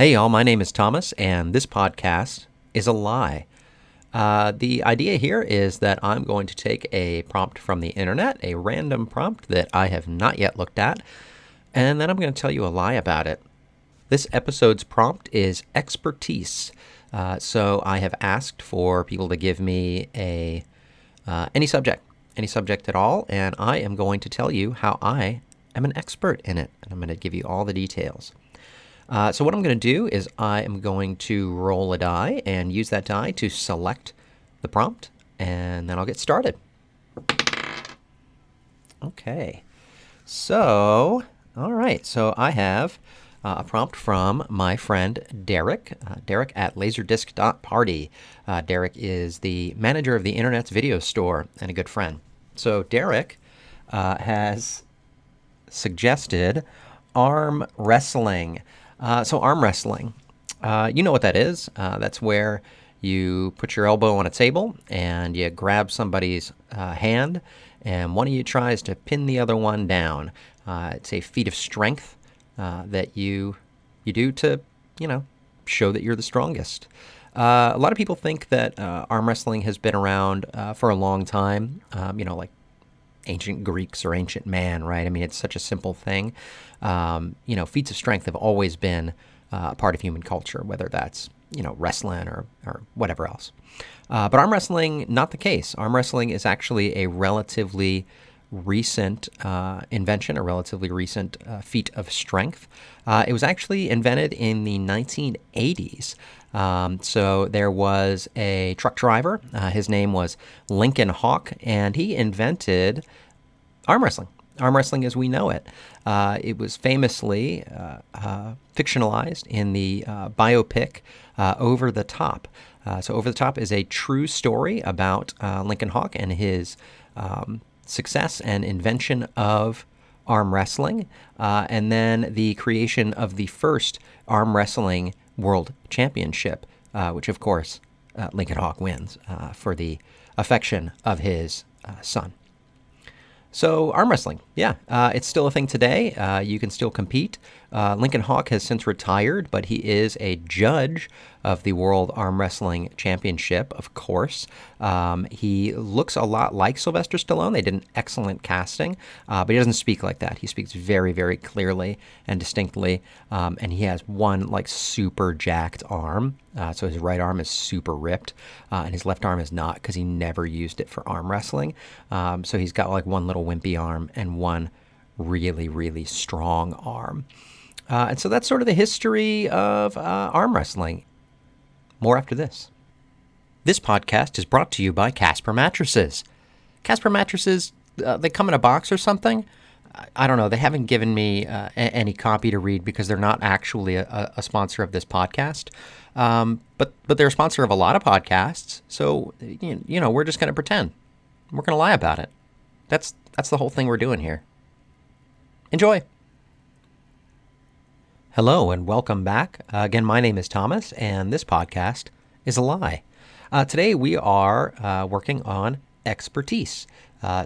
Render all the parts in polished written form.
Hey, y'all, my name is Thomas, and this podcast is a lie. The idea here is that I'm going to take a prompt from the internet, a random prompt that I have not yet looked at, and then I'm going to tell you a lie about it. This episode's prompt is expertise. So I have asked for people to give me any subject at all, and I am going to tell you how I am an expert in it, and I'm going to give you all the details. So what I'm going to do is I am going to roll a die and use that die to select the prompt, and then I'll get started. Okay. So, all right. So I have a prompt from my friend Derek. Derek at laserdisc.party. Derek is the manager of the internet's video store and a good friend. So Derek has suggested arm wrestling. So arm wrestling, you know what that is. That's where you put your elbow on a table and you grab somebody's hand, and one of you tries to pin the other one down. It's a feat of strength that you do to, show that you're the strongest. A lot of people think that arm wrestling has been around for a long time, like ancient Greeks or ancient man, right? I mean, it's such a simple thing. Feats of strength have always been a part of human culture, whether that's, wrestling or whatever else. But arm wrestling, not the case. Arm wrestling is actually a relatively recent invention, a relatively recent feat of strength. It was actually invented in the 1980s. So there was a truck driver. His name was Lincoln Hawk, and he invented arm wrestling. Arm wrestling as we know it. It was famously fictionalized in the biopic Over the Top. So Over the Top is a true story about Lincoln Hawk and his success and invention of arm wrestling, and then the creation of the first arm wrestling world championship, which of course Lincoln Hawk wins for the affection of his son. So arm wrestling, it's still a thing today. You can still compete. Lincoln Hawk has since retired, but he is a judge of the World Arm Wrestling Championship, of course. He looks a lot like Sylvester Stallone. They did an excellent casting, but he doesn't speak like that. He speaks very, very clearly and distinctly, and he has one super jacked arm. So his right arm is super ripped, and his left arm is not because he never used it for arm wrestling. So he's got one little wimpy arm and one really, really strong arm. And so that's sort of the history of arm wrestling. More after this. This podcast is brought to you by Casper Mattresses. Casper Mattresses, they come in a box or something. I don't know. They haven't given me any copy to read because they're not actually a sponsor of this podcast. But they're a sponsor of a lot of podcasts. So, we're just going to pretend. We're going to lie about it. That's the whole thing we're doing here. Enjoy. Hello and welcome back. Again, my name is Thomas, and this podcast is a lie. Today we are working on expertise.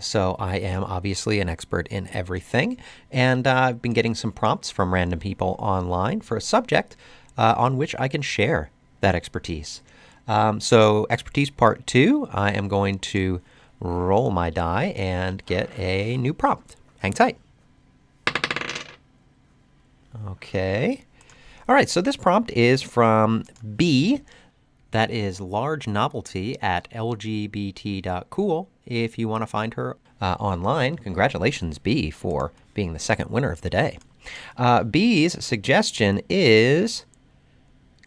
So I am obviously an expert in everything, and I've been getting some prompts from random people online for a subject on which I can share that expertise. So expertise part 2, I am going to roll my die and get a new prompt. Hang tight. Okay. All right, so this prompt is from B. That is large novelty at lgbt.cool. If you want to find her online, congratulations, B, for being the second winner of the day. B's suggestion is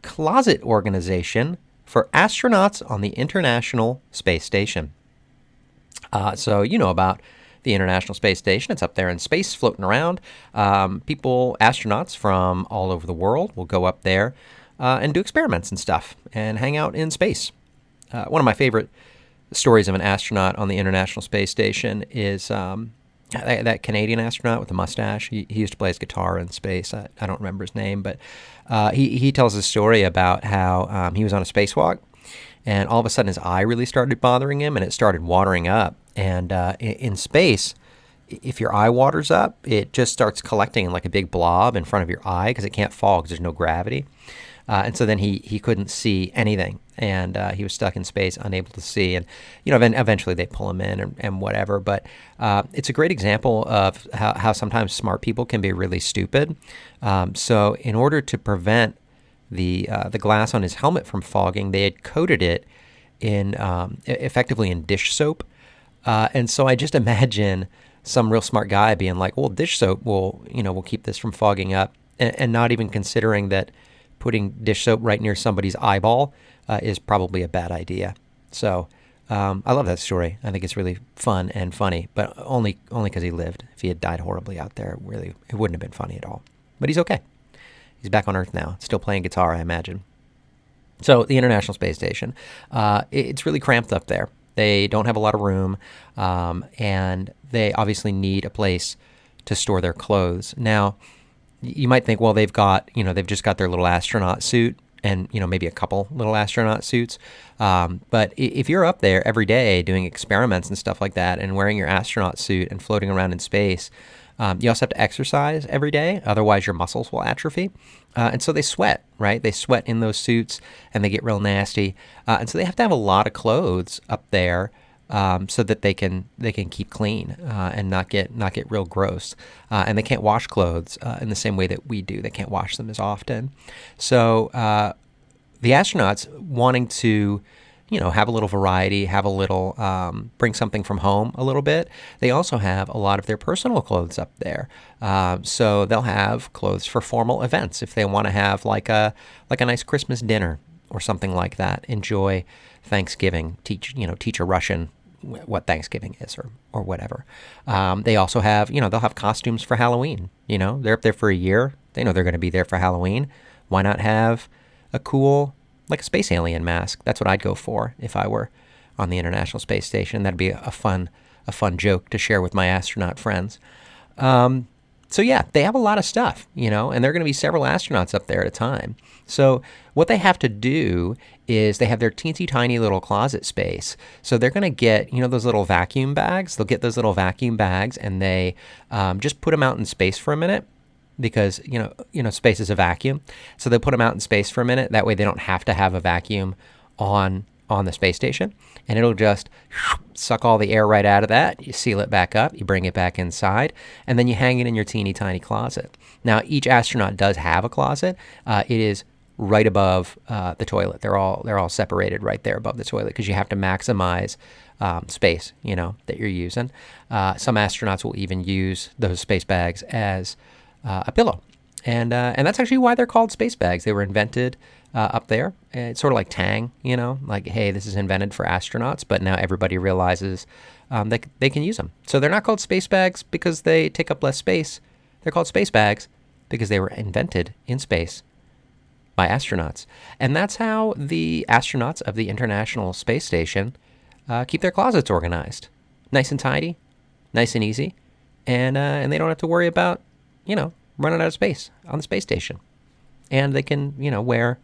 closet organization for astronauts on the International Space Station. So you know about the International Space Station. It's up there in space, floating around. Astronauts from all over the world will go up there and do experiments and stuff and hang out in space. One of my favorite stories of an astronaut on the International Space Station is that Canadian astronaut with the mustache. He used to play his guitar in space. I don't remember his name, but he tells a story about how he was on a spacewalk, and all of a sudden his eye really started bothering him, and it started watering up. And in space, if your eye waters up, it just starts collecting in like a big blob in front of your eye because it can't fall because there's no gravity. And so then he couldn't see anything, and he was stuck in space, unable to see. And then eventually they pull him in and whatever. But it's a great example of how sometimes smart people can be really stupid. So in order to prevent the glass on his helmet from fogging, they had coated it in effectively in dish soap. And so I just imagine some real smart guy being like, "Well, dish soap will keep this from fogging up," and not even considering that putting dish soap right near somebody's eyeball is probably a bad idea. So I love that story. I think it's really fun and funny, but only because he lived. If he had died horribly out there, really, it wouldn't have been funny at all. But he's okay. He's back on Earth now, still playing guitar, I imagine. So the International Space Station, it's really cramped up there. They don't have a lot of room, and they obviously need a place to store their clothes. Now, you might think, well, they've just got their little astronaut suit and, maybe a couple little astronaut suits. But if you're up there every day doing experiments and stuff like that and wearing your astronaut suit and floating around in space, you also have to exercise every day. Otherwise, your muscles will atrophy. And so they sweat, right? They sweat in those suits and they get real nasty. And so they have to have a lot of clothes up there so that they can keep clean and not get real gross. And they can't wash clothes in the same way that we do. They can't wash them as often. So the astronauts wanting to have a little variety, have a little, bring something from home a little bit. They also have a lot of their personal clothes up there. So they'll have clothes for formal events if they want to have like a nice Christmas dinner or something like that. Enjoy Thanksgiving, teach a Russian what Thanksgiving is or whatever. They also have, they'll have costumes for Halloween. They're up there for a year. They know they're going to be there for Halloween. Why not have a cool, like a space alien mask? That's what I'd go for if I were on the International Space Station. That'd be a fun joke to share with my astronaut friends. So yeah, they have a lot of stuff, and there are going to be several astronauts up there at a time. So what they have to do is they have their teensy tiny little closet space. So they're going to get, those little vacuum bags. They'll get those little vacuum bags and they just put them out in space for a minute because, space is a vacuum. So they'll put them out in space for a minute. That way they don't have to have a vacuum on the space station, and it'll just suck all the air right out of that. You seal it back up, you bring it back inside, and then you hang it in your teeny tiny closet. Now, each astronaut does have a closet. It is right above the toilet. They're all separated right there above the toilet because you have to maximize space, that you're using. Some astronauts will even use those space bags as a pillow. And that's actually why they're called space bags. They were invented up there. It's sort of like Tang, like, hey, this is invented for astronauts, but now everybody realizes that they can use them. So they're not called space bags because they take up less space. They're called space bags because they were invented in space by astronauts. And that's how the astronauts of the International Space Station keep their closets organized. Nice and tidy, nice and easy, and they don't have to worry about, running out of space on the space station. And they can, wear,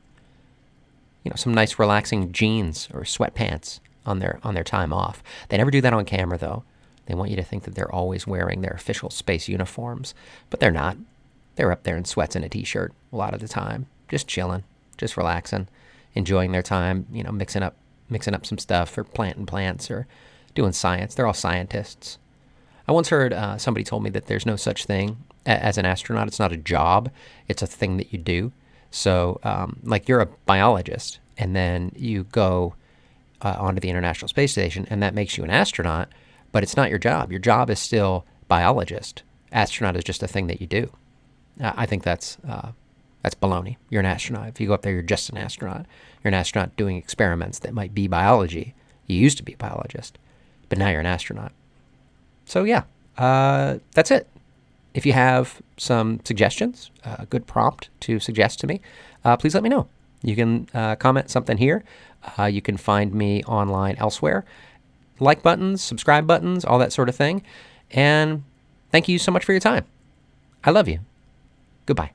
some nice relaxing jeans or sweatpants on their time off. They never do that on camera, though. They want you to think that they're always wearing their official space uniforms, but they're not. They're up there in sweats and a t-shirt a lot of the time, just chilling, just relaxing, enjoying their time, mixing up some stuff or planting plants or doing science. They're all scientists. I once heard somebody told me that there's no such thing as an astronaut. It's not a job. It's a thing that you do. So, like, you're a biologist, and then you go onto the International Space Station, and that makes you an astronaut, but it's not your job. Your job is still biologist. Astronaut is just a thing that you do. I think that's baloney. You're an astronaut. If you go up there, you're just an astronaut. You're an astronaut doing experiments that might be biology. You used to be a biologist, but now you're an astronaut. So, yeah, that's it. If you have some suggestions, a good prompt to suggest to me, please let me know. You can comment something here. You can find me online elsewhere. Like buttons, subscribe buttons, all that sort of thing. And thank you so much for your time. I love you. Goodbye.